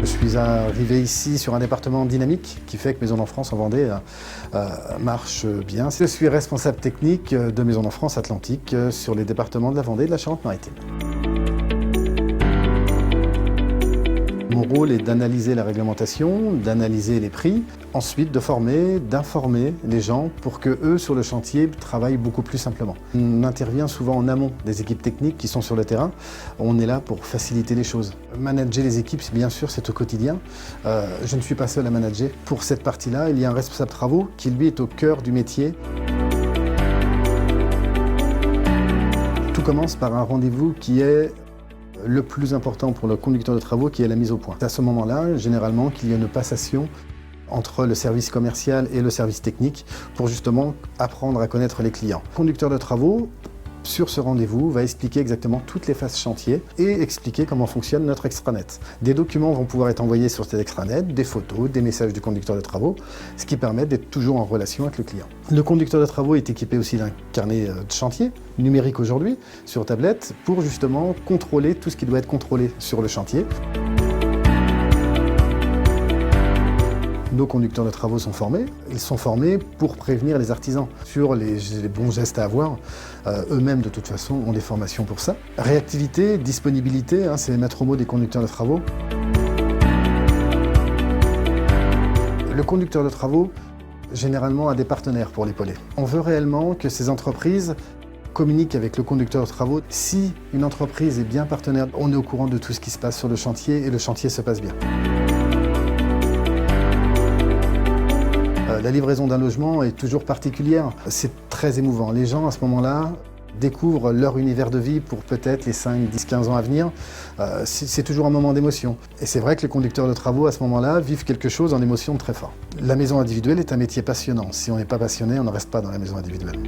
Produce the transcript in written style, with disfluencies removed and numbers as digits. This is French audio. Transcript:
suis arrivé ici sur un département dynamique qui fait que Maisons d'Enfance en Vendée marche bien. Je suis responsable technique de Maisons d'Enfance Atlantique sur les départements de la Vendée et de la Charente-Maritime. Mon rôle est d'analyser la réglementation, d'analyser les prix, ensuite de former, d'informer les gens pour que eux, sur le chantier, travaillent beaucoup plus simplement. On intervient souvent en amont des équipes techniques qui sont sur le terrain. On est là pour faciliter les choses. Manager les équipes, bien sûr, c'est au quotidien. Je ne suis pas seul à manager. Pour cette partie-là, il y a un responsable travaux qui, lui, est au cœur du métier. Tout commence par un rendez-vous qui est le plus important pour le conducteur de travaux, qui est la mise au point. C'est à ce moment-là, généralement, qu'il y a une passation entre le service commercial et le service technique pour justement apprendre à connaître les clients. Le conducteur de travaux, sur ce rendez-vous, va expliquer exactement toutes les phases chantier et expliquer comment fonctionne notre extranet. Des documents vont pouvoir être envoyés sur cet extranet, des photos, des messages du conducteur de travaux, ce qui permet d'être toujours en relation avec le client. Le conducteur de travaux est équipé aussi d'un carnet de chantier, numérique aujourd'hui, sur tablette, pour justement contrôler tout ce qui doit être contrôlé sur le chantier. Nos conducteurs de travaux sont formés. Ils sont formés pour prévenir les artisans sur les bons gestes à avoir. Eux-mêmes, de toute façon, ont des formations pour ça. Réactivité, disponibilité, c'est les maîtres mots des conducteurs de travaux. Le conducteur de travaux, généralement, a des partenaires pour l'épauler. On veut réellement que ces entreprises communiquent avec le conducteur de travaux. Si une entreprise est bien partenaire, on est au courant de tout ce qui se passe sur le chantier et le chantier se passe bien. La livraison d'un logement est toujours particulière. C'est très émouvant. Les gens, à ce moment-là, découvrent leur univers de vie pour peut-être les 5, 10, 15 ans à venir. C'est toujours un moment d'émotion. Et c'est vrai que les conducteurs de travaux, à ce moment-là, vivent quelque chose en émotion très fort. La maison individuelle est un métier passionnant. Si on n'est pas passionné, on ne reste pas dans la maison individuelle.